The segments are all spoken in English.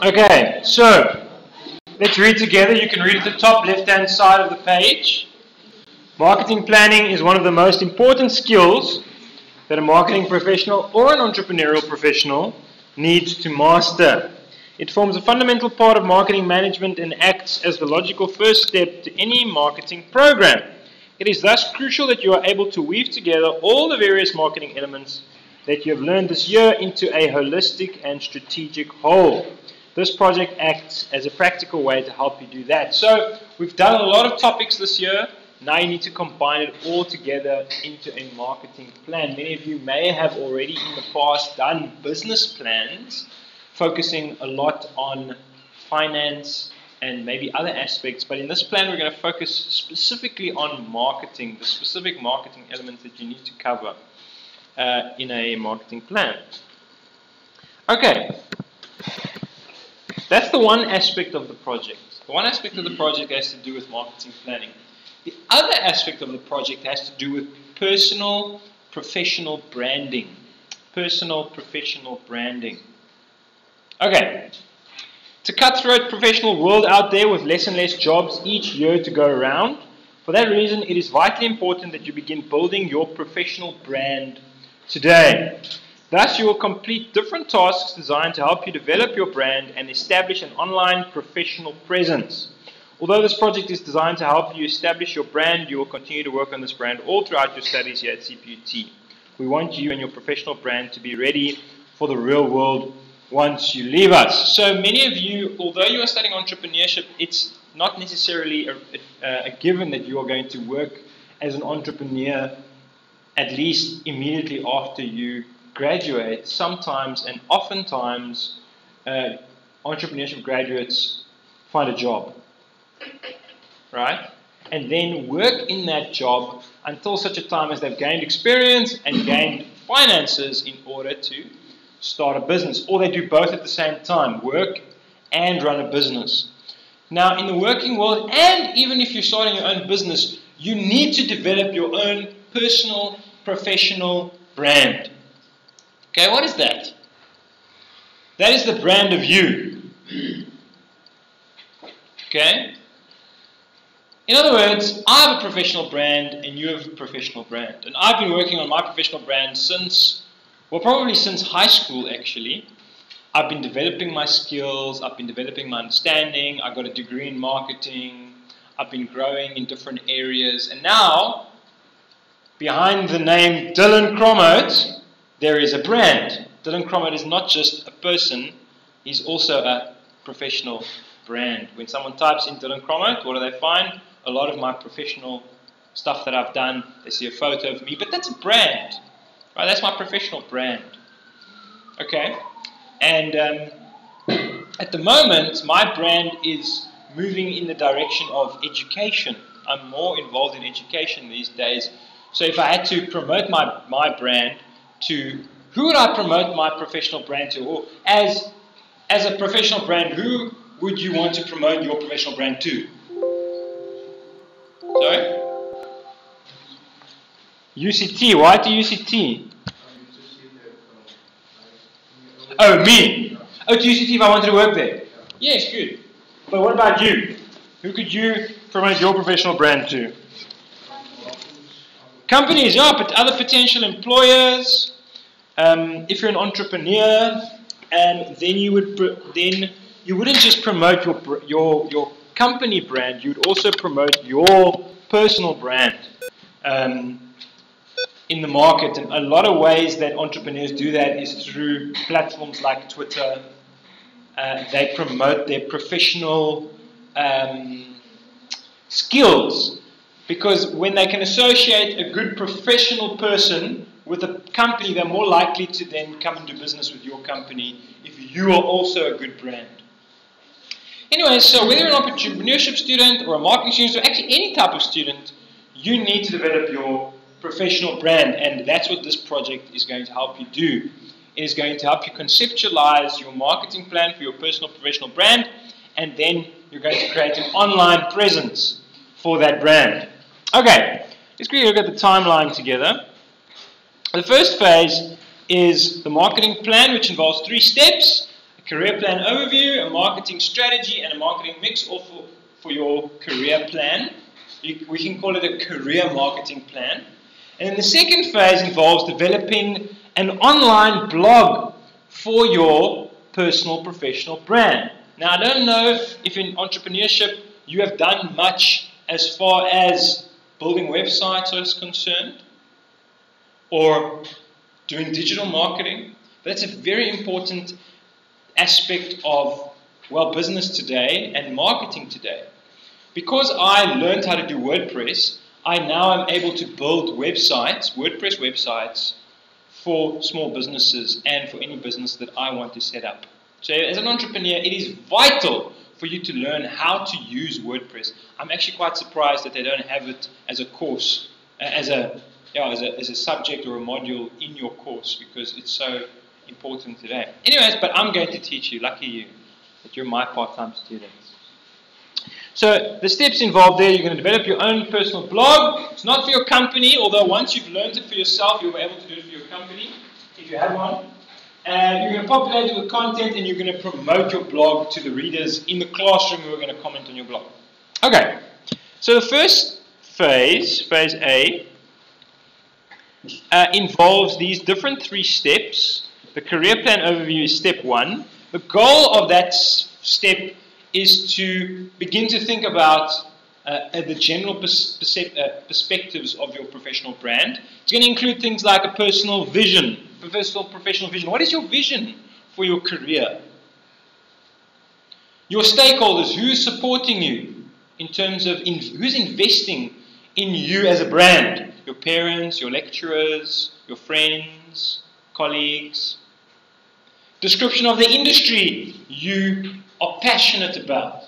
Okay, so let's read together. You can read at the top left-hand side of the page. Marketing planning is one of the most important skills that a marketing professional or an entrepreneurial professional needs to master. It forms a fundamental part of marketing management and acts as the logical first step to any marketing program. It is thus crucial that you are able to weave together all the various marketing elements that you have learned this year into a holistic and strategic whole. This project acts as a practical way to help you do that. So we've done a lot of topics this year. Now you need to combine it all together into a marketing plan. Many of you may have already in the past done business plans, focusing a lot on finance and maybe other aspects. But in this plan, we're going to focus specifically on marketing, the specific marketing elements that you need to cover in a marketing plan. Okay. That's the one aspect of the project. The one aspect of the project has to do with marketing planning. The other aspect of the project has to do with personal, professional branding. Personal, professional branding. Okay. It's a cutthroat professional world out there with less and less jobs each year to go around. For that reason, it is vitally important that you begin building your professional brand today. Thus, you will complete different tasks designed to help you develop your brand and establish an online professional presence. Although this project is designed to help you establish your brand, you will continue to work on this brand all throughout your studies here at CPUT. We want you and your professional brand to be ready for the real world once you leave us. So many of you, although you are studying entrepreneurship, it's not necessarily a given that you are going to work as an entrepreneur at least immediately after you graduate. Sometimes and oftentimes entrepreneurship graduates find a job, right? And then work in that job until such a time as they've gained experience and gained finances in order to start a business. Or they do both at the same time, work and run a business. Now in the working world, and even if you're starting your own business, you need to develop your own personal, professional brand. Okay, what is that? That is the brand of you. Okay? In other words, I have a professional brand and you have a professional brand. And I've been working on my professional brand since, well, probably since high school actually. I've been developing my skills, I've been developing my understanding, I got a degree in marketing, I've been growing in different areas, and now, behind the name Dylan Cromote, there is a brand. Dylan Cromote is not just a person, he's also a professional brand. When someone types in Dylan Cromote, what do they find? A lot of my professional stuff that I've done, they see a photo of me, but that's a brand. Right? That's my professional brand. Okay? And at the moment, my brand is moving in the direction of education. I'm more involved in education these days. So if I had to promote my brand to, who would I promote my professional brand to? Or as a professional brand, who would you want to promote your professional brand to? Sorry? UCT. Why to UCT? Oh, me. Oh, to UCT if I wanted to work there. Yes, good. But what about you? Who could you promote your professional brand to? Companies, yeah, but other potential employers. If you're an entrepreneur, then you wouldn't just promote your company brand. You'd also promote your personal brand in the market. And a lot of ways that entrepreneurs do that is through platforms like Twitter. They promote their professional skills, because when they can associate a good professional person with a company, they're more likely to then come and do business with your company if you are also a good brand. Anyway, so whether you're an entrepreneurship student or a marketing student, or actually any type of student, you need to develop your professional brand, and that's what this project is going to help you do. It is going to help you conceptualize your marketing plan for your personal professional brand, and then you're going to create an online presence for that brand. Okay, let's quickly look at the timeline together. The first phase is the marketing plan, which involves 3 steps: a career plan overview, a marketing strategy, and a marketing mix, all for your career plan. We can call it a career marketing plan. And then the second phase involves developing an online blog for your personal professional brand. Now, I don't know if in entrepreneurship you have done much as far as building websites is concerned or doing digital marketing, but it's a very important aspect of, well, business today and marketing today. Because I learned how to do WordPress, I now am able to build websites, WordPress websites, for small businesses and for any business that I want to set up. So as an entrepreneur, it is vital for you to learn how to use WordPress. I'm actually quite surprised that they don't have it as a course, as a subject or a module in your course, because it's so important today. Anyways, but I'm going to teach you, lucky you, that you're my part-time student. So the steps involved there, you're going to develop your own personal blog. It's not for your company, although once you've learned it for yourself, you'll be able to do it for your company, if you have one. You're going to populate it with content, and you're going to promote your blog to the readers in the classroom who are going to comment on your blog. Okay, so the first phase, phase A, involves these different 3 steps. The career plan overview is step 1. The goal of that step is to begin to think about the general perspectives of your professional brand. It's going to include things like a personal vision, professional vision. What is your vision for your career? Your stakeholders, who's supporting you in terms of who's investing in you as a brand? Your parents, your lecturers, your friends, colleagues. Description of the industry you are passionate about.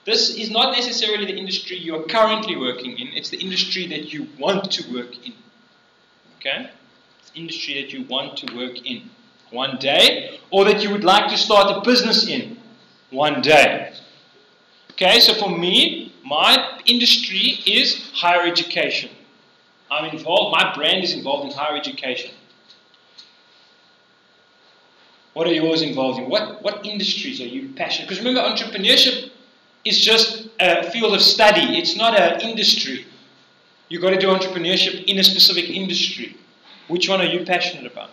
This is not necessarily the industry you are currently working in, it's the industry that you want to work in. Okay? It's the industry that you want to work in one day, or that you would like to start a business in one day. Okay, so for me, my industry is higher education. I'm involved, my brand is involved in higher education. What are yours involved in? What industries are you passionate? Because remember, entrepreneurship is just a field of study. It's not an industry. You've got to do entrepreneurship in a specific industry. Which one are you passionate about?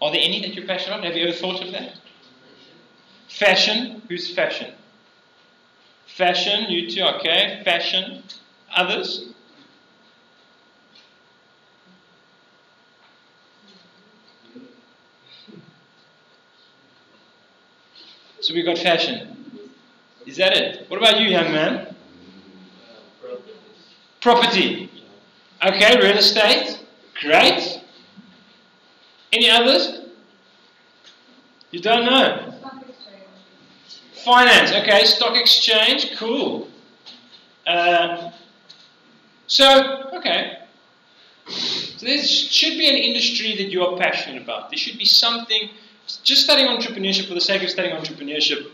Are there any that you're passionate about? Have you ever thought of that? Fashion. Who's fashion? Fashion, you two, okay. Fashion. Others? So we got fashion. Is that it? What about you, young man? Property. Okay, real estate. Great. Any others? You don't know? Finance. Okay, stock exchange. Cool. Okay. So there should be an industry that you are passionate about. There should be something. Just studying entrepreneurship for the sake of studying entrepreneurship,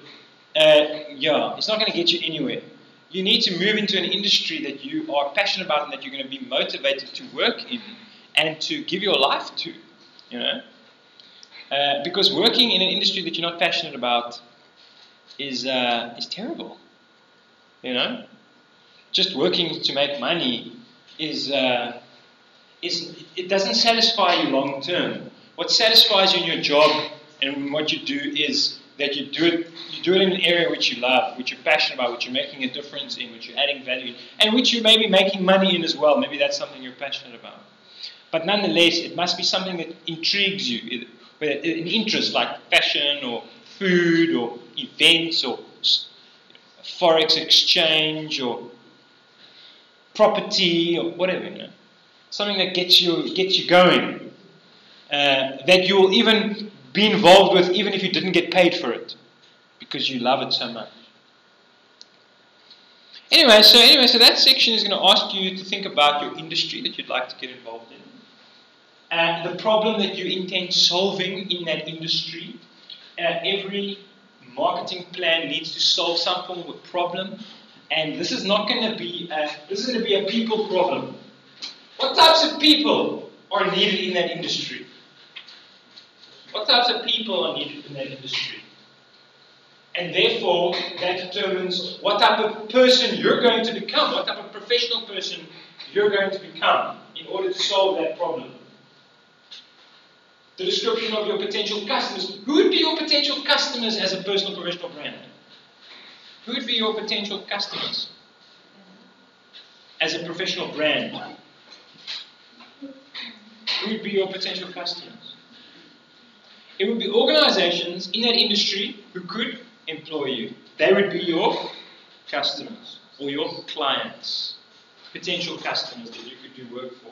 it's not going to get you anywhere. You need to move into an industry that you are passionate about and that you're going to be motivated to work in and to give your life to, because working in an industry that you're not passionate about is terrible, Just working to make money it doesn't satisfy you long term. What satisfies you in your job and what you do is that you do it in an area which you love, which you're passionate about, which you're making a difference in, which you're adding value in, and which you may be making money in as well. Maybe that's something you're passionate about. But nonetheless, it must be something that intrigues you, an interest like fashion or food or events or forex exchange or property or whatever, Something that gets you going. That you will even be involved with even if you didn't get paid for it because you love it so much. Anyway, so that section is going to ask you to think about your industry that you'd like to get involved in and the problem that you intend solving in that industry. Every marketing plan needs to solve some form of problem, and this is not going to be a people problem. What types of people are needed in that industry? What types of people are needed in that industry? And therefore, that determines what type of person you're going to become, what type of professional person you're going to become in order to solve that problem. The description of your potential customers. Who would be your potential customers as a personal professional brand? Who would be your potential customers as a professional brand? Who would be your potential customers? It would be organizations in that industry who could employ you. They would be your customers or your clients, potential customers that you could do work for.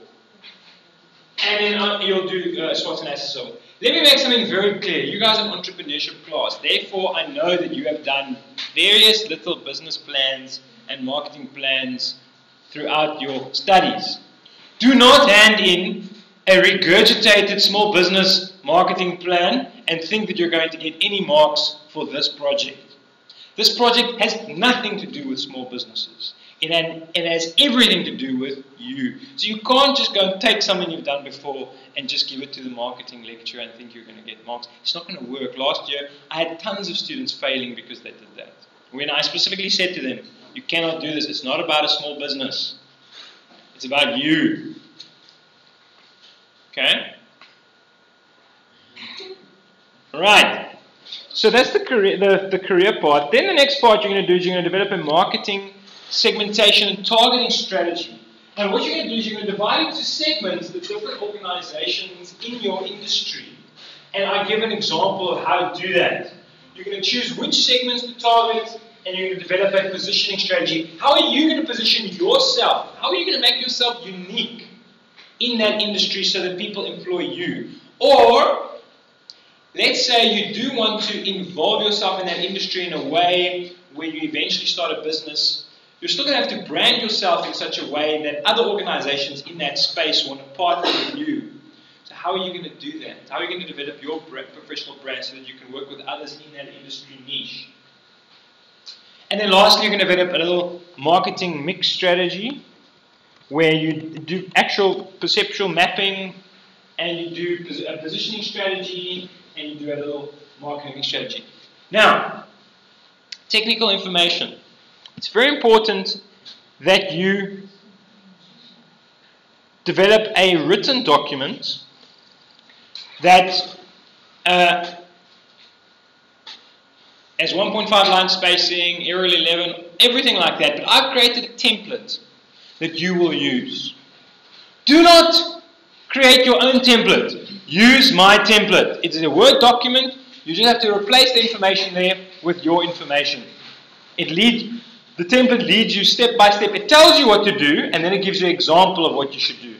And then you'll do SWOT analysis of it. Let me make something very clear. You guys are an entrepreneurship class. Therefore, I know that you have done various little business plans and marketing plans throughout your studies. Do not hand in a regurgitated small business marketing plan and think that you're going to get any marks for this project. This project has nothing to do with small businesses. It has everything to do with you. So you can't just go and take something you've done before and just give it to the marketing lecturer and think you're going to get marks. It's not going to work. Last year, I had tons of students failing because they did that. When I specifically said to them, you cannot do this. It's not about a small business. It's about you. Okay? Right. So that's the career part. Then the next part you're going to do is you're going to develop a marketing segmentation and targeting strategy. And what you're going to do is you're going to divide into segments the different organizations in your industry. And I give an example of how to do that. You're going to choose which segments to target and you're going to develop a positioning strategy. How are you going to position yourself? How are you going to make yourself unique in that industry so that people employ you? Or let's say you do want to involve yourself in that industry in a way where you eventually start a business. You're still going to have to brand yourself in such a way that other organizations in that space want to partner with you. So how are you going to do that? How are you going to develop your professional brand so that you can work with others in that industry niche? And then lastly, you're going to develop a little marketing mix strategy where you do actual perceptual mapping and you do a positioning strategy and you do a little marketing mix strategy. Now, technical information. It's very important that you develop a written document that has 1.5 line spacing, Arial 11, everything like that. But I've created a template that you will use. Do not create your own template. Use my template. It's a Word document. You just have to replace the information there with your information. The template leads you step by step. It tells you what to do, and then it gives you an example of what you should do.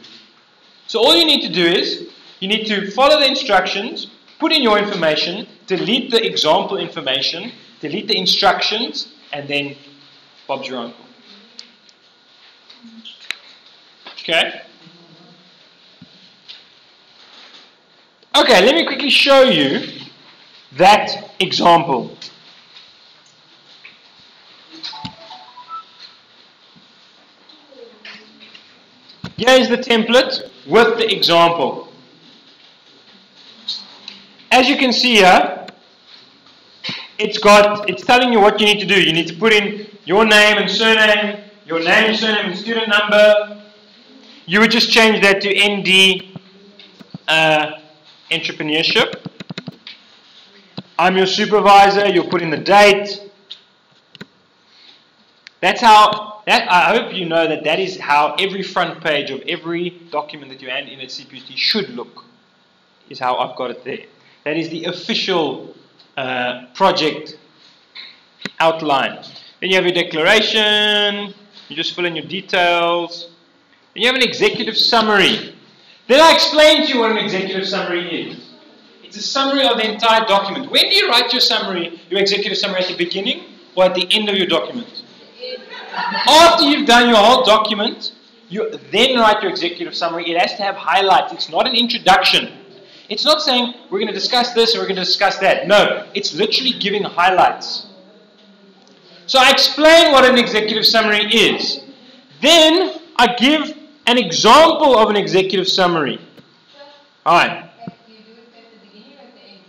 So all you need to do is, you need to follow the instructions, put in your information, delete the example information, delete the instructions, and then Bob's your uncle. Okay? Okay, let me quickly show you that example. Here is the template with the example. As you can see here, it's telling you what you need to do. You need to put in your name and surname, and student number. You would just change that to ND entrepreneurship. I'm your supervisor. You'll put in the date. I hope you know that is how every front page of every document that you hand in at CPUT should look, is how I've got it there. That is the official project outline. Then you have your declaration, you just fill in your details. Then you have an executive summary. Then I explain to you what an executive summary is. It's a summary of the entire document. When do you write your summary, your executive summary, at the beginning or at the end of your document? After you've done your whole document, you then write your executive summary. It has to have highlights. It's not an introduction. It's not saying we're going to discuss this or we're going to discuss that. No, it's literally giving highlights. So I explain what an executive summary is. Then I give an example of an executive summary. Alright. Do you do it at the beginning or at the end?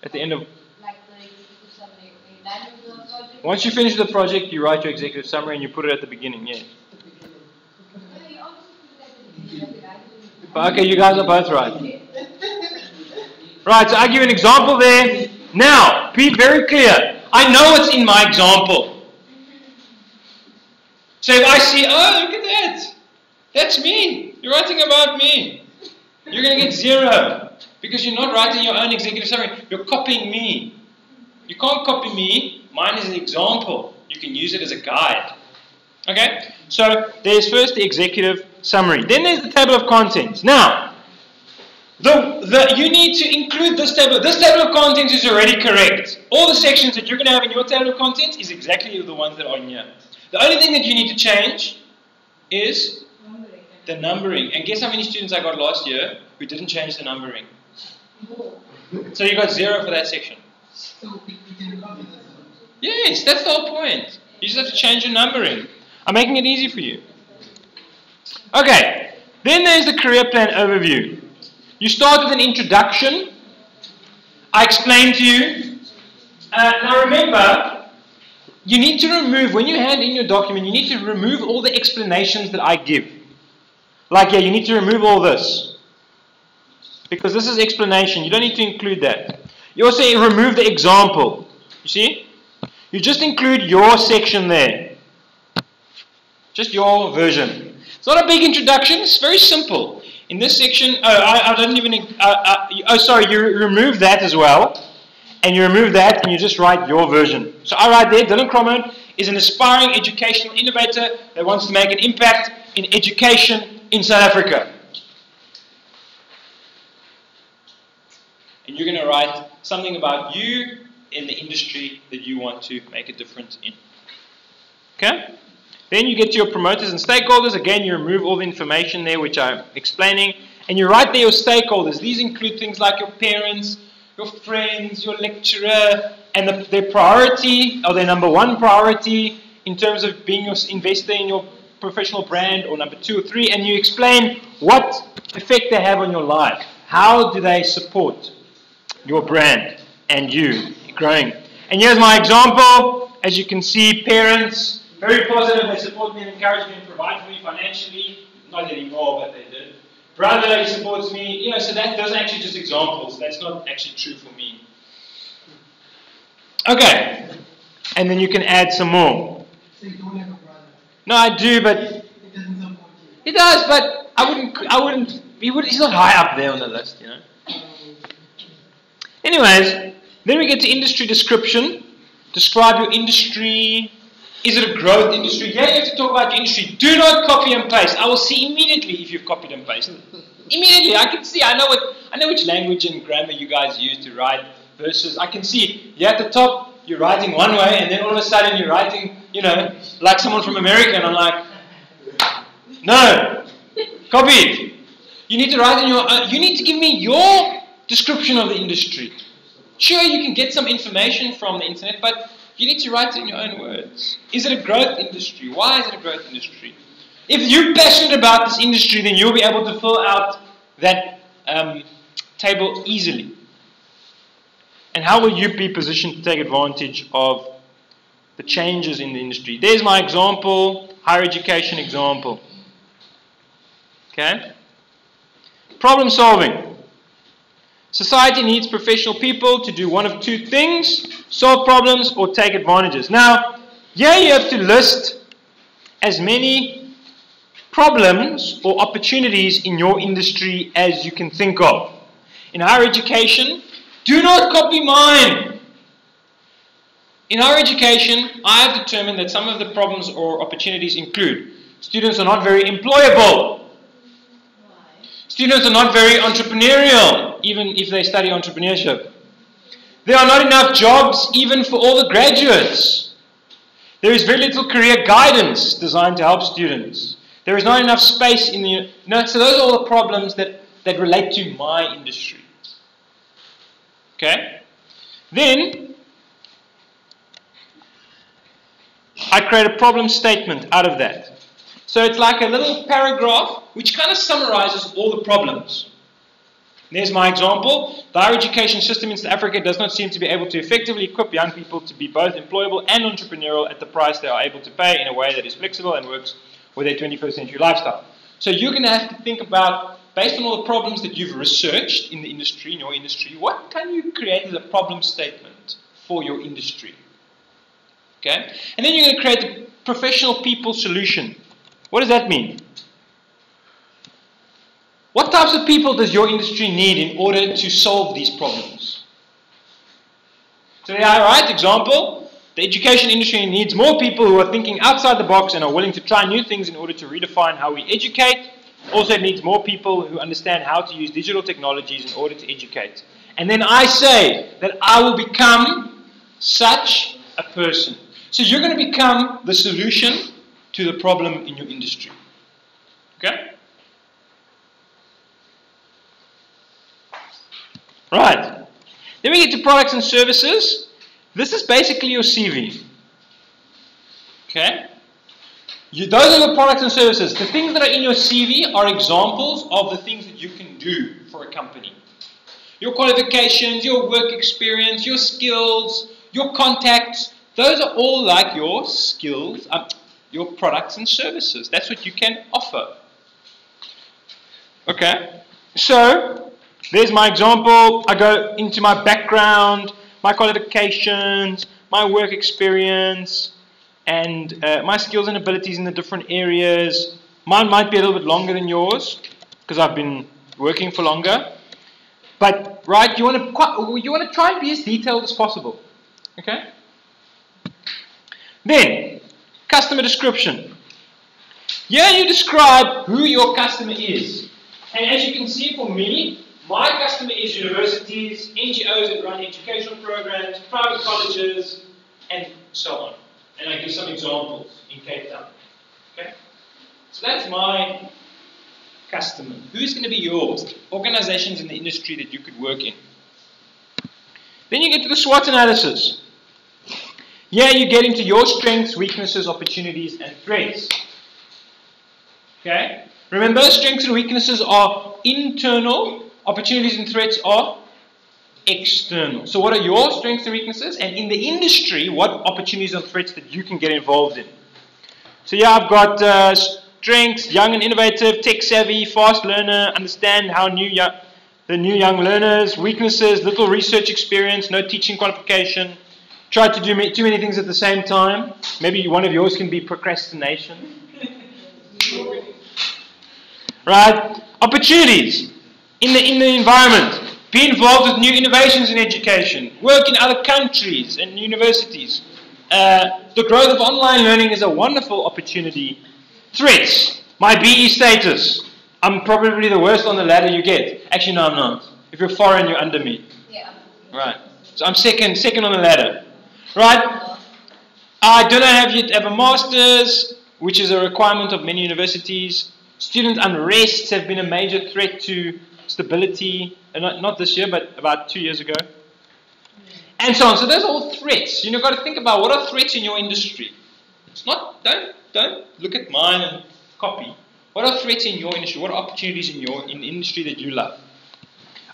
At the end of... Like the executive summary. When you're done with the project? Once you finish the project, you write your executive summary and you put it at the beginning, yes. No, you obviously put it at the beginning. Okay, you guys are both right. Right, so I give an example there. Now, be very clear. I know what's in my example. So if I see, oh, look at that. That's me. You're writing about me. You're going to get 0. Because you're not writing your own executive summary. You're copying me. You can't copy me. Mine is an example. You can use it as a guide. Okay? So there's first the executive summary. Then there's the table of contents. Now, you need to include this table. This table of contents is already correct. All the sections that you're going to have in your table of contents is exactly the ones that are in here. The only thing that you need to change is the numbering. And guess how many students I got last year who didn't change the numbering? So you got 0 for that section. Yes, that's the whole point. You just have to change your numbering. I'm making it easy for you. Okay, then there's the career plan overview. You start with an introduction. I explain to you. Now remember, you need to remove, when you hand in your document, you need to remove all the explanations that I give. Like, yeah, you need to remove all this. Because this is explanation. You don't need to include that. You also remove the example. You see? You just include your section there. Just your version. It's not a big introduction. It's very simple. In this section, I don't even... you remove that as well. And you remove that and you just write your version. So I write there, Dylan Crommer is an aspiring educational innovator that wants to make an impact in education in South Africa. And you're going to write something about you in the industry that you want to make a difference in. Okay? Then you get to your promoters and stakeholders. Again, you remove all the information there which I'm explaining. And you write there your stakeholders. These include things like your parents, your friends, your lecturer, and their priority, or their number 1 priority in terms of being your investor in your professional brand, or number 2 or 3, and you explain what effect they have on your life. How do they support your brand and you growing? And here's my example. As you can see, parents, very positive. They support me and encourage me and provide for me financially. Not anymore, but they did. Brother, he supports me. So those are actually just examples. That's not actually true for me. Okay. And then you can add some more. So you don't have a brother? No, I do, but... It doesn't support you? He does, but he's not high up there on the list, Anyways, then we get to industry description. Describe your industry. Is it a growth industry? Yeah, you have to talk about your industry. Do not copy and paste. I will see immediately if you've copied and pasted. Immediately, I can see. I know which language and grammar you guys use to write verses. I can see. You're at the top, you're writing one way, and then all of a sudden you're writing, like someone from America, and I'm like, no, copy it. You need to write in your. You need to give me your description of the industry. Sure, you can get some information from the internet, but you need to write it in your own words. Is it a growth industry? Why is it a growth industry? If you're passionate about this industry, then you'll be able to fill out that table easily. And how will you be positioned to take advantage of the changes in the industry? There's my example, higher education example. Okay? Problem solving. Society needs professional people to do one of 2 things: solve problems or take advantages. Now, here you have to list as many problems or opportunities in your industry as you can think of. In higher education, do not copy mine. In higher education, I have determined that some of the problems or opportunities include students are not very employable. Students are not very entrepreneurial, even if they study entrepreneurship. There are not enough jobs even for all the graduates. There is very little career guidance designed to help students. There is not enough space in the... so those are all the problems that relate to my industry. Okay? Then, I create a problem statement out of that. So it's like a little paragraph which kind of summarizes all the problems. There's my example. The higher education system in South Africa does not seem to be able to effectively equip young people to be both employable and entrepreneurial at the price they are able to pay in a way that is flexible and works with their 21st century lifestyle. So you're going to have to think about, based on all the problems that you've researched in the industry, in your industry, what can you create as a problem statement for your industry? Okay? And then you're going to create a professional people solution. What does that mean? What types of people does your industry need in order to solve these problems? So yeah, right, example, the education industry needs more people who are thinking outside the box and are willing to try new things in order to redefine how we educate. Also, it needs more people who understand how to use digital technologies in order to educate. And then I say that I will become such a person. So you're going to become the solution to the problem in your industry. Okay? Right. Then we get to products and services. This is basically your CV. Okay? Those are your products and services. The things that are in your CV are examples of the things that you can do for a company. Your qualifications, your work experience, your skills, your contacts, those are all like your skills, your products and services. That's what you can offer. Okay? So, there's my example. I go into my background, my qualifications, my work experience, and my skills and abilities in the different areas. Mine might be a little bit longer than yours because I've been working for longer. But right, you want to try and be as detailed as possible. Okay? Then, customer description. Here you describe who your customer is. And as you can see for me, my customer is universities, NGOs that run educational programs, private colleges, and so on. And I give some examples in Cape Town. Okay? So that's my customer. Who's going to be yours? Organizations in the industry that you could work in. Then you get to the SWOT analysis. Here you get into your strengths, weaknesses, opportunities, and threats. Okay? Remember, strengths and weaknesses are internal, opportunities and threats are external. So what are your strengths and weaknesses? And in the industry, what opportunities and threats that you can get involved in? So yeah, I've got strengths, young and innovative, tech savvy, fast learner, understand how the new young learners, weaknesses, little research experience, no teaching qualification, try to do too many things at the same time. Maybe one of yours can be procrastination. Right? Opportunities in the environment. Be involved with new innovations in education. Work in other countries and universities. The growth of online learning is a wonderful opportunity. Threats. My BE status. I'm probably the worst on the ladder you get. Actually, no, I'm not. If you're foreign, you're under me. Yeah. Right. So I'm second on the ladder. Right? I do not yet have a master's, which is a requirement of many universities. Student unrests have been a major threat to stability, not this year, but about 2 years ago. And so on. So those are all threats. You've got to think about what are threats in your industry. It's not, don't look at mine and copy. What are threats in your industry? What are opportunities in the industry that you love?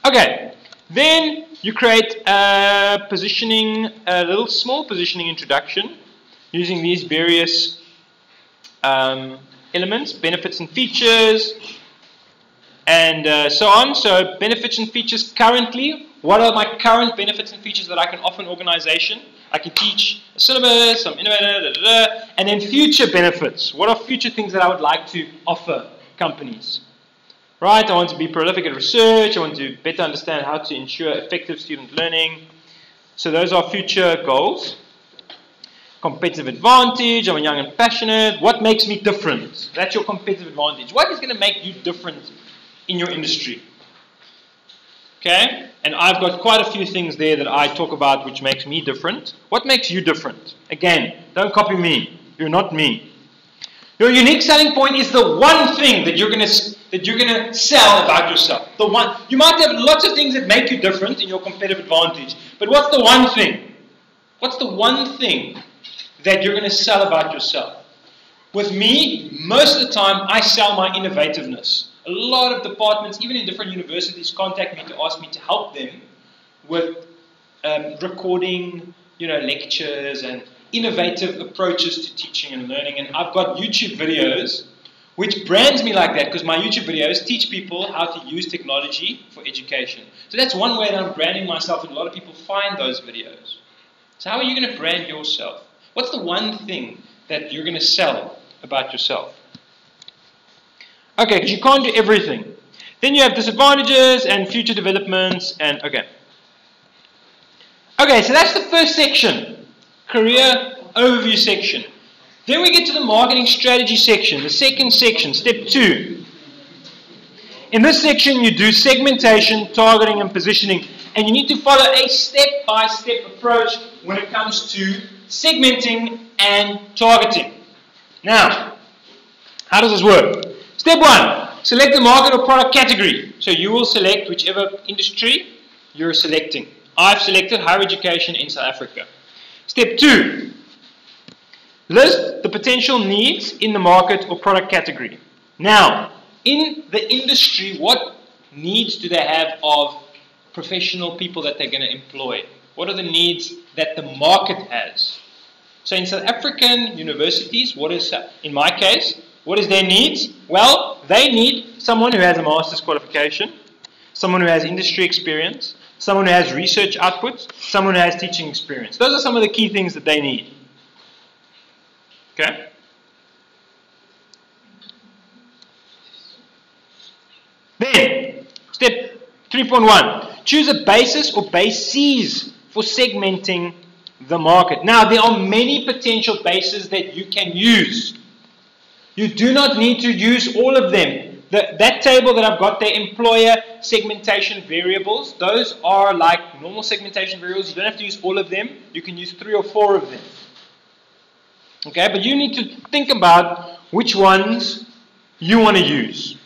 Okay. Then you create a little small positioning introduction using these various elements, benefits and features, and so on. So benefits and features currently. What are my current benefits and features that I can offer an organization? I can teach a syllabus, I'm innovator, and then future benefits. What are future things that I would like to offer companies? Right, I want to be prolific at research, I want to better understand how to ensure effective student learning. So those are future goals. Competitive advantage, I'm young and passionate. What makes me different? That's your competitive advantage. What is going to make you different in your industry? Okay, and I've got quite a few things there that I talk about which makes me different. What makes you different? Again, don't copy me. You're not me. Your unique selling point is the one thing that you're going to sell about yourself. The one. You might have lots of things that make you different in your competitive advantage, but what's the one thing? What's the one thing that you're going to sell about yourself? With me, most of the time, I sell my innovativeness. A lot of departments, even in different universities, contact me to ask me to help them with recording, lectures and innovative approaches to teaching and learning. And I've got YouTube videos which brands me like that, because my YouTube videos teach people how to use technology for education. So that's one way that I'm branding myself, and a lot of people find those videos. So how are you going to brand yourself? What's the one thing that you're going to sell about yourself? Okay, because you can't do everything. Then you have disadvantages and future developments, and okay. Okay, so that's the first section, career overview section. Then we get to the marketing strategy section, the second section, step 2. In this section, you do segmentation, targeting, and positioning. And you need to follow a step-by-step approach when it comes to segmenting and targeting. Now, how does this work? Step 1, select the market or product category. So you will select whichever industry you're selecting. I've selected higher education in South Africa. Step 2, list the potential needs in the market or product category. Now, in the industry, what needs do they have of professional people that they're going to employ? What are the needs that the market has? So in South African universities, in my case, what is their needs? Well, they need someone who has a master's qualification, someone who has industry experience, someone who has research outputs, someone who has teaching experience. Those are some of the key things that they need. Okay? Then, step 3.1. Choose a basis or bases for segmenting the market. Now, there are many potential bases that you can use. You do not need to use all of them. That table that I've got there, employer segmentation variables, those are like normal segmentation variables. You don't have to use all of them. You can use 3 or 4 of them. Okay, but you need to think about which ones you want to use.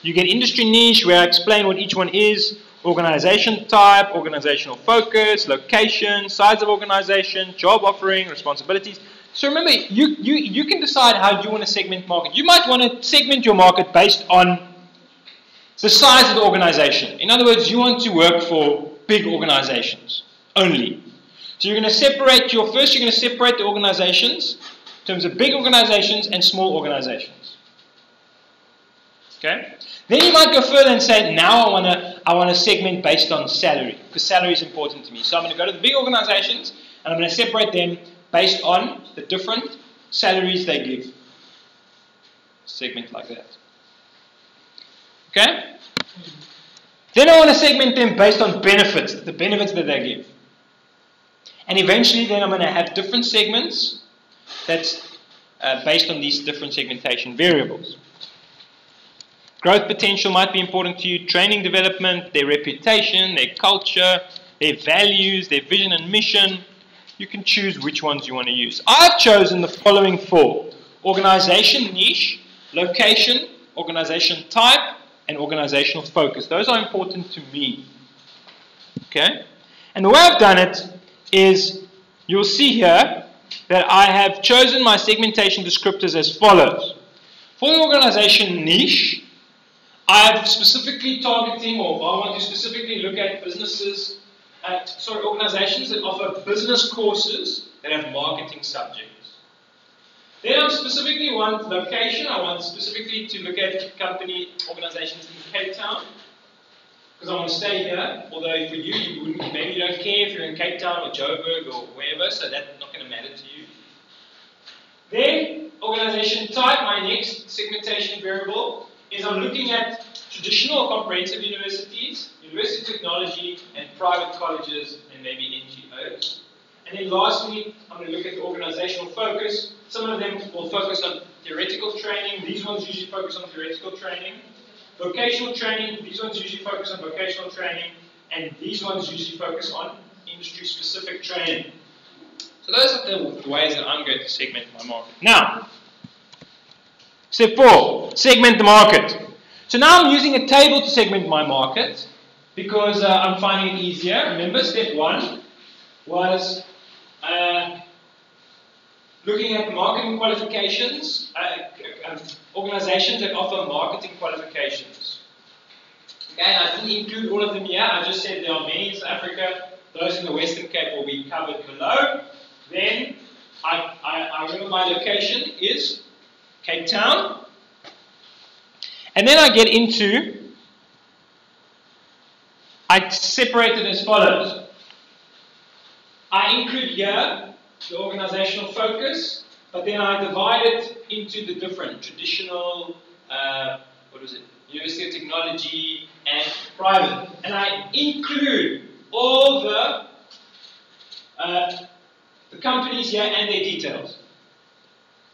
You get industry niche, where I explain what each one is, organization type, organizational focus, location, size of organization, job offering, responsibilities. So remember, you can decide how you want to segment market. You might want to segment your market based on the size of the organization. In other words, you want to work for big organizations only. So you're going to separate the organizations in terms of big organizations and small organizations. Okay? Then you might go further and say, now I want to segment based on salary, because salary is important to me. So I'm going to go to the big organizations and I'm going to separate them based on the different salaries they give. Segment like that. Okay? Then I want to segment them based on benefits, the benefits that they give. And eventually then I'm going to have different segments that's based on these different segmentation variables. Growth potential might be important to you, training development, their reputation, their culture, their values, their vision and mission. You can choose which ones you want to use. I've chosen the following 4. Organization niche, location, organization type, and organizational focus. Those are important to me. Okay? And the way I've done it is, you'll see here that I have chosen my segmentation descriptors as follows. For the organization niche, I'm specifically targeting, or I want to specifically look at organizations that offer business courses that have marketing subjects. Then I specifically want location. I want specifically to look at organizations in Cape Town, because I want to stay here. Although for you maybe you don't care if you're in Cape Town or Joburg or wherever, so that's not going to matter to you. Then organization type, my next segmentation variable, is I'm looking at traditional or comprehensive universities, university technology, and private colleges, and maybe NGOs. And then lastly, I'm going to look at the organizational focus. Some of them will focus on theoretical training. These ones usually focus on theoretical training. Vocational training, these ones usually focus on vocational training. And these ones usually focus on industry-specific training. So those are the ways that I'm going to segment my market. Now, step 4, segment the market. So now I'm using a table to segment my market because I'm finding it easier. Remember, step 1 was looking at marketing qualifications, organizations that offer marketing qualifications. Okay, and I didn't include all of them here. I just said there are many in South Africa. Those in the Western Cape will be covered below. Then I remember my location is Cape Town. And then I get into, I separate it as follows. I include here the organizational focus, but then I divide it into the different traditional, University of Technology and private. And I include all the companies here and their details.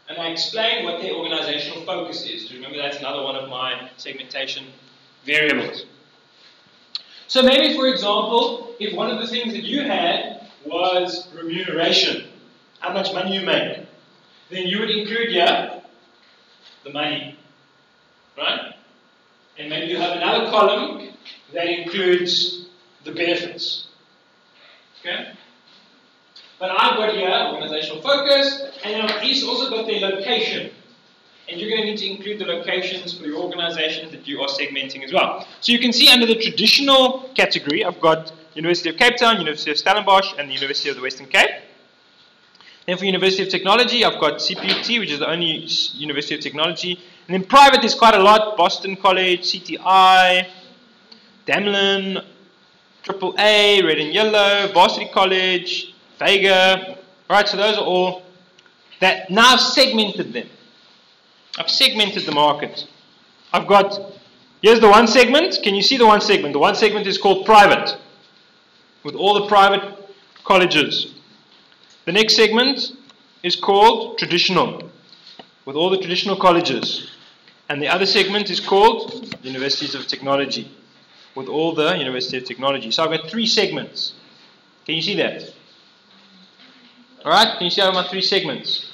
And I explain what their organizational focus is. Remember, that's another one of my segmentation variables. So maybe, for example, if one of the things that you had was remuneration, how much money you make, then you would include here the money, right? And maybe you have another column that includes the benefits. Okay? But I've got here organizational focus, and then I've also got their location. And you're going to need to include the locations for your organizations that you are segmenting as well. So you can see under the traditional category, I've got University of Cape Town, University of Stellenbosch, and the University of the Western Cape. Then for University of Technology, I've got CPUT, which is the only University of Technology. And then private, there's quite a lot. Boston College, CTI, Damlin, AAA, Red and Yellow, Varsity College, Vega. Alright, so those are all that. Now I've segmented them. I've segmented the market. I've got, here's the one segment. Can you see the one segment? The one segment is called private, with all the private colleges. The next segment is called traditional, with all the traditional colleges. And the other segment is called Universities of Technology, with all the University of Technology. So I've got three segments. Can you see that? Alright, can you see I have my three segments?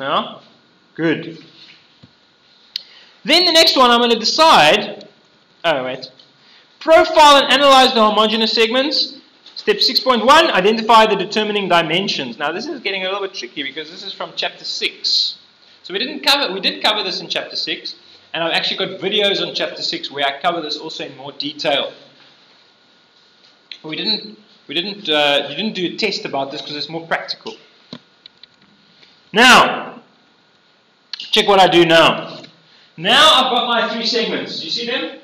Now, good. Then the next one I'm going to decide, profile and analyze the homogeneous segments. Step 6.1, identify the determining dimensions. Now this is getting a little bit tricky because this is from chapter 6. So we did cover this in chapter 6, and I've actually got videos on chapter 6 where I cover this also in more detail. But you didn't do a test about this because it's more practical. Now, check what I do now. Now I've got my three segments. Do you see them?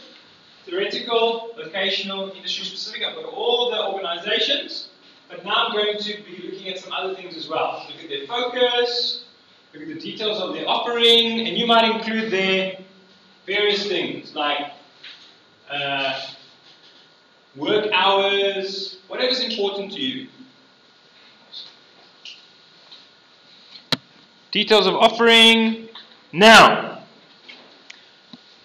Theoretical, vocational, industry specific. I've got all the organizations, but now I'm going to be looking at some other things as well. Look at their focus, look at the details of their offering, and you might include their various things like work hours, whatever's important to you. Details of offering. Now,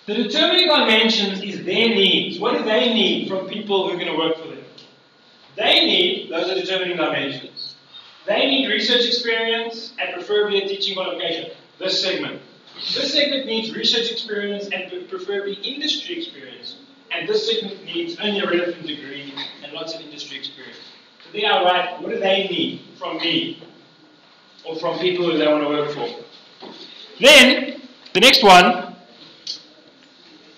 the determining dimensions is their needs. What do they need from people who are going to work for them? They need, those are determining dimensions. They need research experience and preferably a teaching qualification. This segment. This segment needs research experience and preferably industry experience. And this segment needs only a relevant degree and lots of industry experience. So they are right, what do they need from me? Or from people who they want to work for? Then, the next one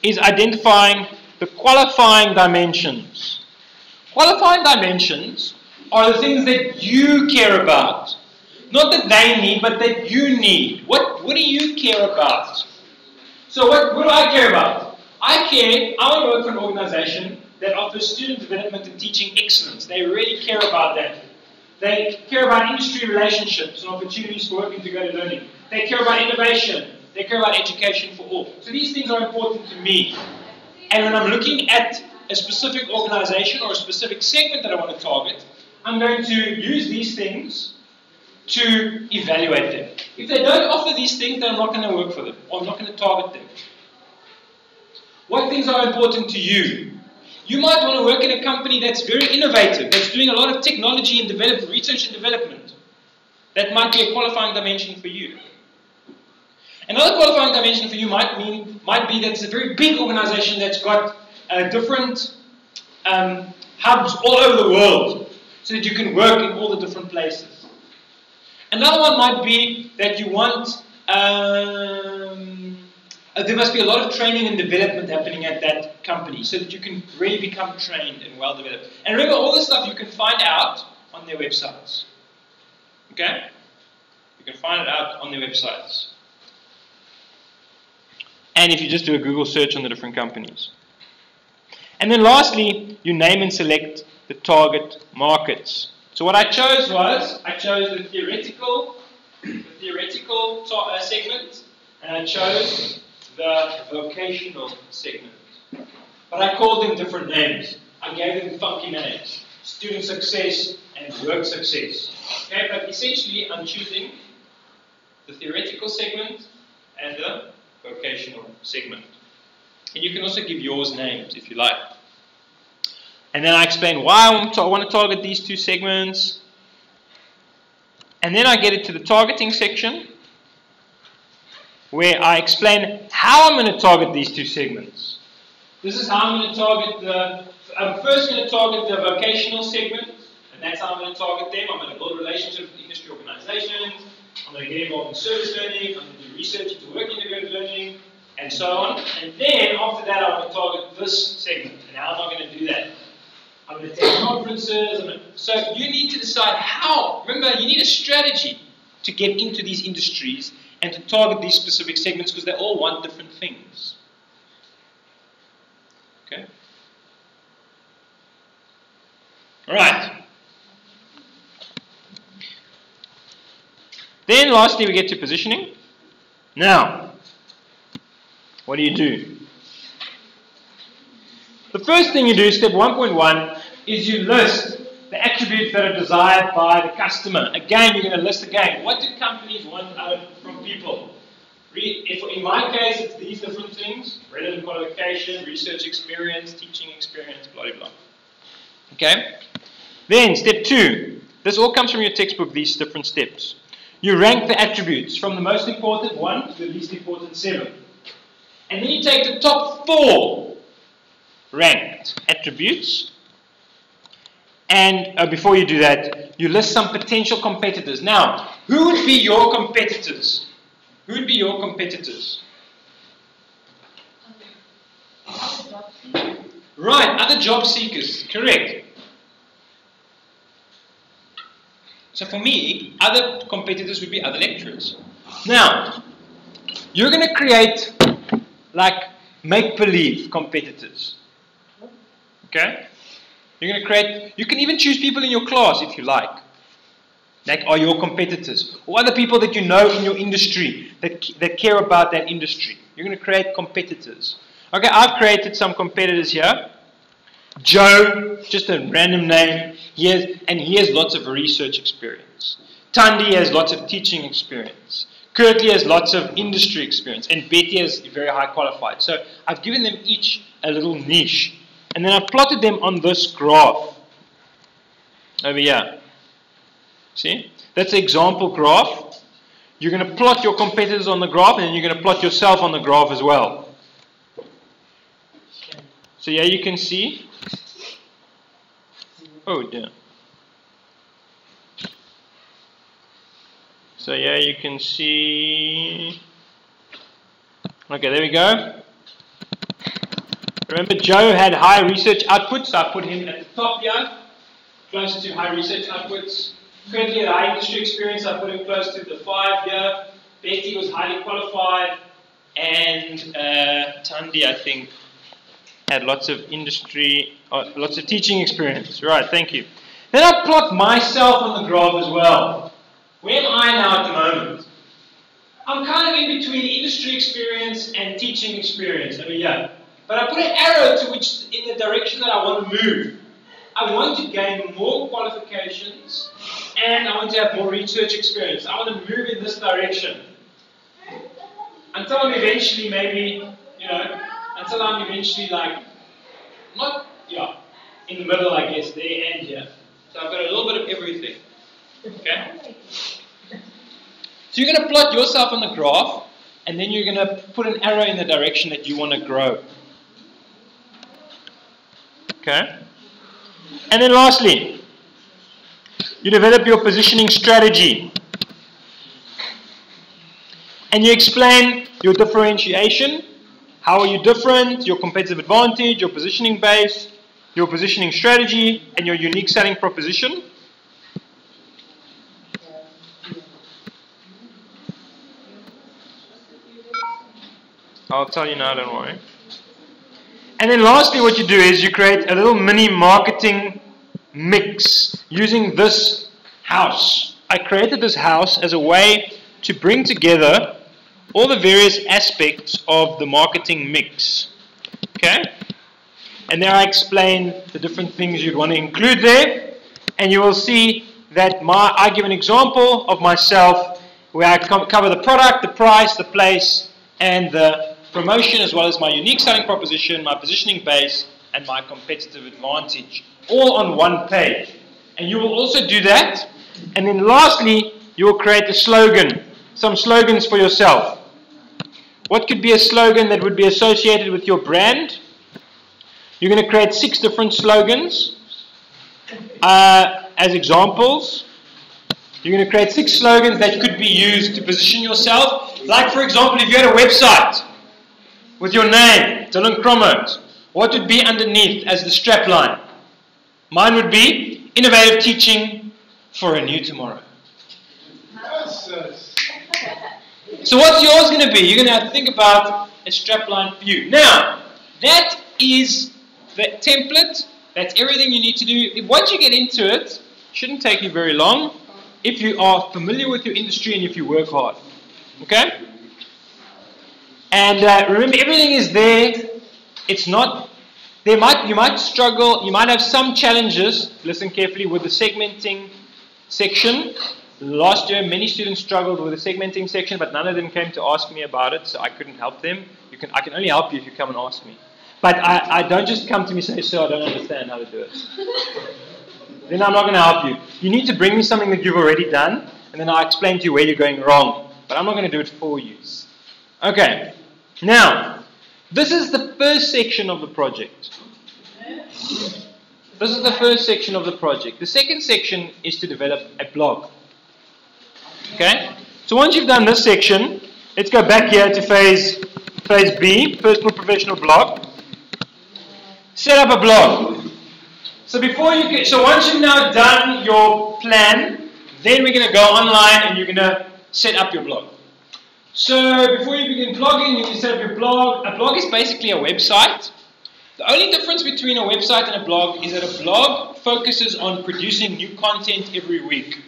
is identifying the qualifying dimensions. Qualifying dimensions are the things that you care about. Not that they need, but that you need. What do you care about? So what do I care about? I want to work for an organization that offers student development and teaching excellence. They really care about that. They care about industry relationships and opportunities for work integrated learning. They care about innovation. They care about education for all. So these things are important to me. And when I'm looking at a specific organization or a specific segment that I want to target, I'm going to use these things to evaluate them. If they don't offer these things, then I'm not going to work for them, or I'm not going to target them. What things are important to you? You might want to work in a company that's very innovative, that's doing a lot of technology and research and development. That might be a qualifying dimension for you. Another qualifying dimension for you might be that it's a very big organization that's got different hubs all over the world so that you can work in all the different places. Another one might be that you want, there must be a lot of training and development happening at that company so that you can really become trained and well developed. And remember, all this stuff you can find out on their websites. Okay? You can find it out on their websites. And if you just do a Google search on the different companies. And then lastly, you name and select the target markets. So what I chose was, I chose the theoretical segment, and I chose the vocational segment. But I called them different names. I gave them funky names. Student success and work success. Okay, but essentially I'm choosing the theoretical segment and the vocational segment. And you can also give yours names if you like. And then I explain why I want to target these two segments. And then I get it to the targeting section, where I explain how I'm going to target these two segments. This is how I'm going to target I'm first going to target the vocational segment, and that's how I'm going to target them. I'm going to build relationships with industry organizations. I'm going to get involved in service learning. I'm going to do research into work integrated learning, and so on. And then after that, I want to target this segment. And how am I going to do that? I'm going to take conferences. So you need to decide how. Remember, you need a strategy to get into these industries and to target these specific segments because they all want different things. Okay? All right. Then lastly, we get to positioning. Now, what do? The first thing you do, step 1.1, is you list the attributes that are desired by the customer. Again, you're going to list again. What do companies want from people? In my case, it's these different things. Relevant qualification, research experience, teaching experience, blah, blah, blah. Okay? Then, step 2. This all comes from your textbook, these different steps. You rank the attributes from the most important 1 to the least important 7. And then you take the top 4 ranked attributes, and before you do that, you list some potential competitors. Now, who would be your competitors? Who would be your competitors? Right, other job seekers, correct. So for me, other competitors would be other lecturers. Now, you're going to create like make-believe competitors. Okay? You're going to create, you can even choose people in your class if you like. That are your competitors. Or other people that you know in your industry that care about that industry. You're going to create competitors. Okay, I've created some competitors here. Joe, just a random name. He has lots of research experience. Tandi has lots of teaching experience. Kirtley has lots of industry experience. And Betty is very high qualified. So I've given them each a little niche. And then I've plotted them on this graph. Over here. See? That's the example graph. You're going to plot your competitors on the graph, and then you're going to plot yourself on the graph as well. So here you can see. Oh dear. So here you can see. Okay, there we go. Remember, Joe had high research output, so I put him at the top here, close to high research outputs. Currently had high industry experience, I put him close to the 5 here. Betty was highly qualified, and Tandi, I think, had lots of industry, lots of teaching experience. Right, thank you. Then I plot myself on the graph as well. Where am I now at the moment? I'm kind of in between industry experience and teaching experience over here. But I put an arrow to which in the direction that I want to move. I want to gain more qualifications and I want to have more research experience. I want to move in this direction. Until I'm eventually until I'm eventually in the middle, I guess, there and here. So I've got a little bit of everything. Okay? So you're going to plot yourself on the graph and then you're going to put an arrow in the direction that you want to grow. Okay? And then lastly, you develop your positioning strategy. and you explain your differentiation. How are you different? Your competitive advantage, your positioning base, your positioning strategy, and your unique selling proposition. I'll tell you now, don't worry. And then lastly, what you do is you create a little mini marketing mix using this house. I created this house as a way to bring together all the various aspects of the marketing mix. Okay? And there I explain the different things you'd want to include there. And you will see that I give an example of myself where I cover the product, the price, the place, and the promotion, as well as my unique selling proposition, my positioning base, and my competitive advantage, all on one page. And you will also do that. And then lastly, you will create a slogan, some slogans for yourself. What could be a slogan that would be associated with your brand? You're going to create 6 different slogans as examples. You're going to create 6 slogans that could be used to position yourself. Like, for example, if you had a website with your name, Dylan Cromert, what would be underneath as the strapline? Mine would be innovative teaching for a new tomorrow. So what's yours going to be? You're going to have to think about a strapline for you. Now, that is the template. That's everything you need to do. Once you get into it, it shouldn't take you very long if you are familiar with your industry and if you work hard. Okay? And remember, everything is there. It's not... you might struggle, you might have some challenges, listen carefully, with the segmenting section. Last year, many students struggled with the segmenting section, but none of them came to ask me about it, so I couldn't help them. I can only help you if you come and ask me. But I don't just come to me and say, sir, I don't understand how to do it. Then I'm not going to help you. You need to bring me something that you've already done, and then I'll explain to you where you're going wrong. But I'm not going to do it for you. Okay. Now, this is the first section of the project. This is the first section of the project. The second section is to develop a blog. Okay? So once you've done this section, let's go back here to phase B, personal professional blog. Set up a blog. So once you've now done your plan, then we're going to go online and you're going to set up your blog. So before you begin blogging, you can set up your blog. A blog is basically a website. The only difference between a website and a blog is that a blog focuses on producing new content every week.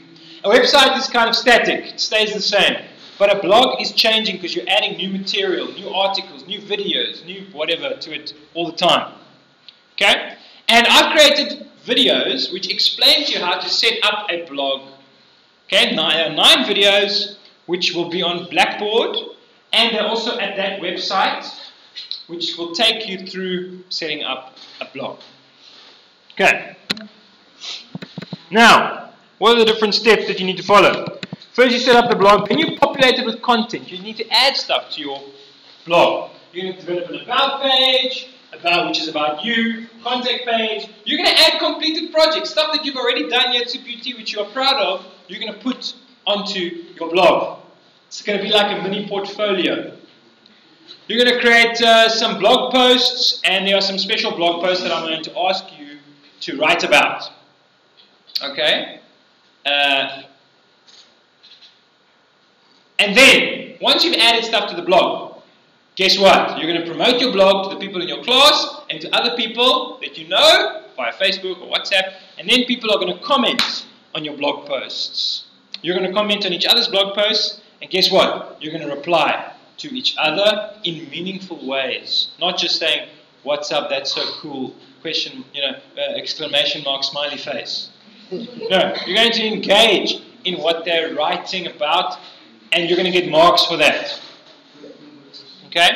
A website is kind of static, it stays the same. But a blog is changing because you're adding new material, new articles, new videos, new whatever to it all the time. Okay? And I've created videos which explain to you how to set up a blog. Okay? Now, there are 9 videos which will be on Blackboard, and they're also at that website, which will take you through setting up a blog. Okay. Now, what are the different steps that you need to follow? First, you set up the blog, then you populate it with content. You need to add stuff to your blog. You're going to develop an about page, which is about you, contact page. You're going to add completed projects, stuff that you've already done here at CPUT, which you are proud of, you're going to put onto your blog. It's going to be like a mini portfolio. You're going to create some blog posts, and there are some special blog posts that I'm going to ask you to write about. Okay? And then, once you've added stuff to the blog, guess what? You're going to promote your blog to the people in your class and to other people that you know via Facebook or WhatsApp, and then people are going to comment on your blog posts. You're going to comment on each other's blog posts, and guess what? You're going to reply to each other in meaningful ways. Not just saying, what's up, that's so cool, question, exclamation mark, smiley face. No, you're going to engage in what they're writing about, and you're going to get marks for that. Okay?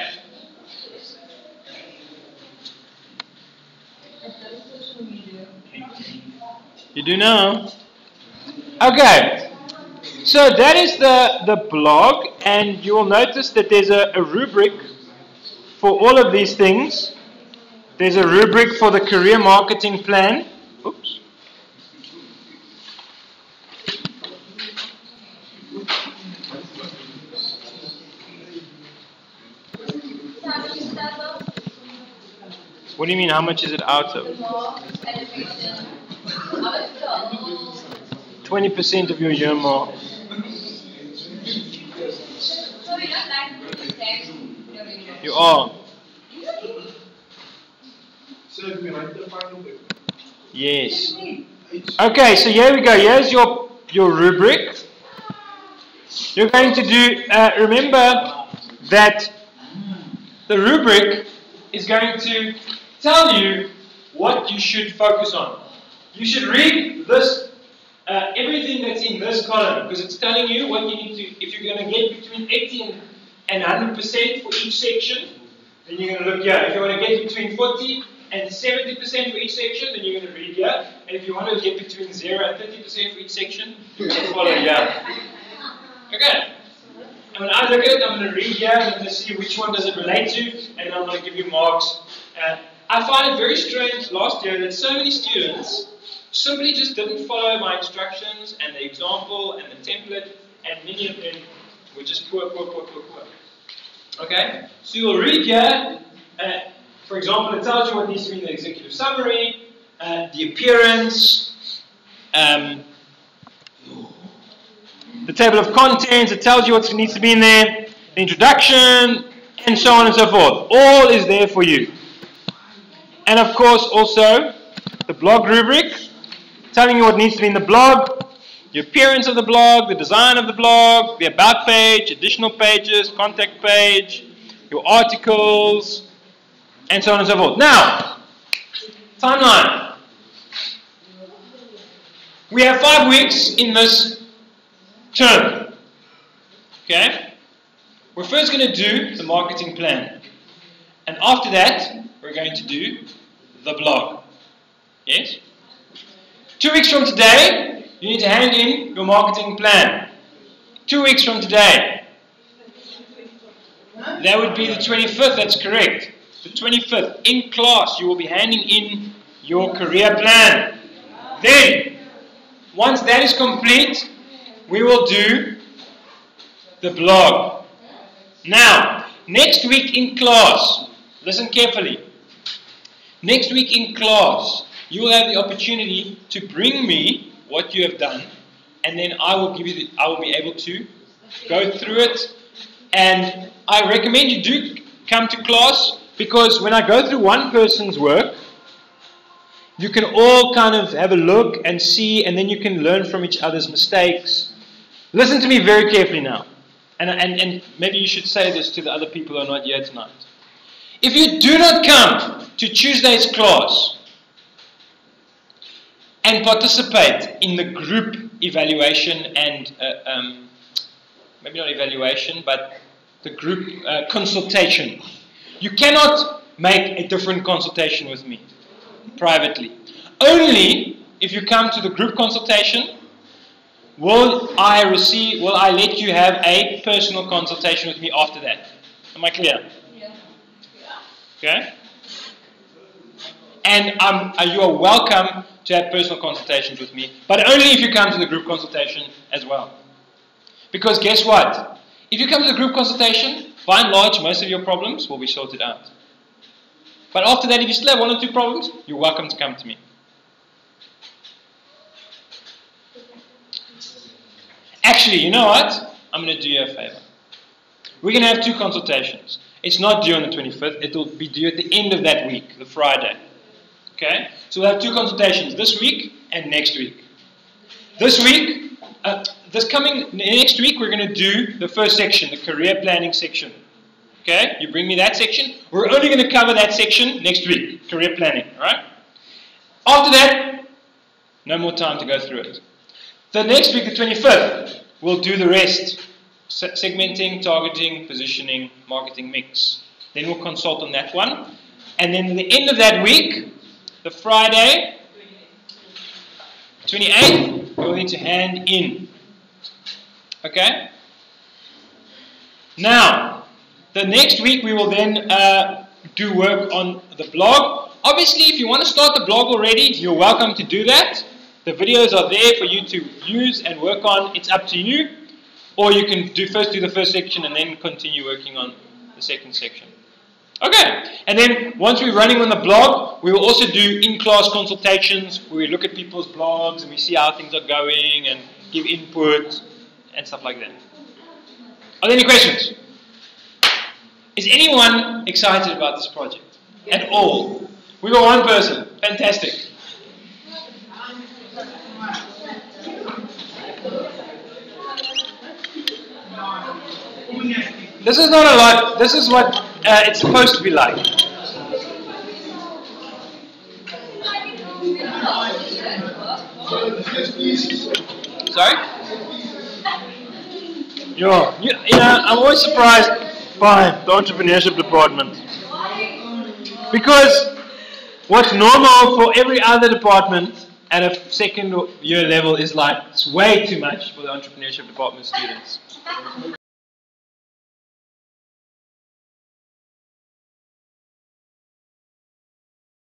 You do now? Okay. So that is the blog, and you will notice that there's a rubric for all of these things. There's a rubric for the career marketing plan. Oops. What do you mean, how much is it out of? 20% of your year mark. You are. Yes. Okay, so here we go. Here's your rubric. You're going to do, remember that the rubric is going to tell you what you should focus on. You should read this, everything that's in this column, because it's telling you what you need to, if you're going to get between 80 and 100% for each section, then you're going to look here. If you want to get between 40 and 70% for each section, then you're going to read here. And if you want to get between 0 and 30% for each section, then follow here. Okay. And when I look at it, I'm going to read here, and I'm going to see which one does it relate to, and I'm going to give you marks. I find it very strange last year that so many students simply just didn't follow my instructions and the example and the template, and many of them were just poor. Okay? So you'll read here, for example, it tells you what needs to be in the executive summary, the appearance, the table of contents, it tells you what needs to be in there, the introduction, and so on and so forth. All is there for you. And of course also the blog rubric, telling you what needs to be in the blog, the appearance of the blog, the design of the blog, the about page, additional pages, contact page, your articles, and so on and so forth. Now, timeline. We have 5 weeks in this term. Okay? We're first going to do the marketing plan. And after that, we're going to do the blog. Yes? 2 weeks from today, you need to hand in your marketing plan. 2 weeks from today. That would be the 25th, that's correct. The 25th, in class, you will be handing in your career plan. Then, once that is complete, we will do the blog. Now, next week in class, listen carefully. Next week in class, you will have the opportunity to bring me what you have done, and then I will be able to go through it. And I recommend you do come to class, because when I go through one person's work, you can all kind of have a look and see, and then you can learn from each other's mistakes. Listen to me very carefully now. And maybe you should say this to the other people who are not here tonight. If you do not come to Tuesday's class and participate in the group evaluation and, maybe not evaluation, but the group consultation, you cannot make a different consultation with me privately. Only if you come to the group consultation will I let you have a personal consultation with me after that. Am I clear? Yeah. Okay? And you are welcome to have personal consultations with me, but only if you come to the group consultation as well. Because guess what? If you come to the group consultation, by and large, most of your problems will be sorted out. But after that, if you still have 1 or 2 problems, you're welcome to come to me. Actually, you know what? I'm going to do you a favor. We're going to have 2 consultations. It's not due on the 25th. It will be due at the end of that week, the Friday. Okay? So we'll have 2 consultations, this week and next week. This week, next week, we're going to do the first section, the career planning section. Okay? You bring me that section. We're only going to cover that section next week, career planning. Alright? After that, no more time to go through it. The next week, the 25th, we'll do the rest. Segmenting, targeting, positioning, marketing mix. Then we'll consult on that one. And then at the end of that week, the Friday, 28th, we'll need to hand in. Okay? Now, the next week we will then do work on the blog. Obviously, if you want to start the blog already, you're welcome to do that. The videos are there for you to use and work on. It's up to you. Or you can first do the first section and then continue working on the second section. Okay, and then once we're running on the blog, we will also do in-class consultations where we look at people's blogs and we see how things are going and give input and stuff like that. Are there any questions? Is anyone excited about this project at all? We got one person. Fantastic. This is not a lot. This is what it's supposed to be like. Sorry? I'm always surprised by the entrepreneurship department. Because what's normal for every other department at a second year level is like, it's way too much for the entrepreneurship department students.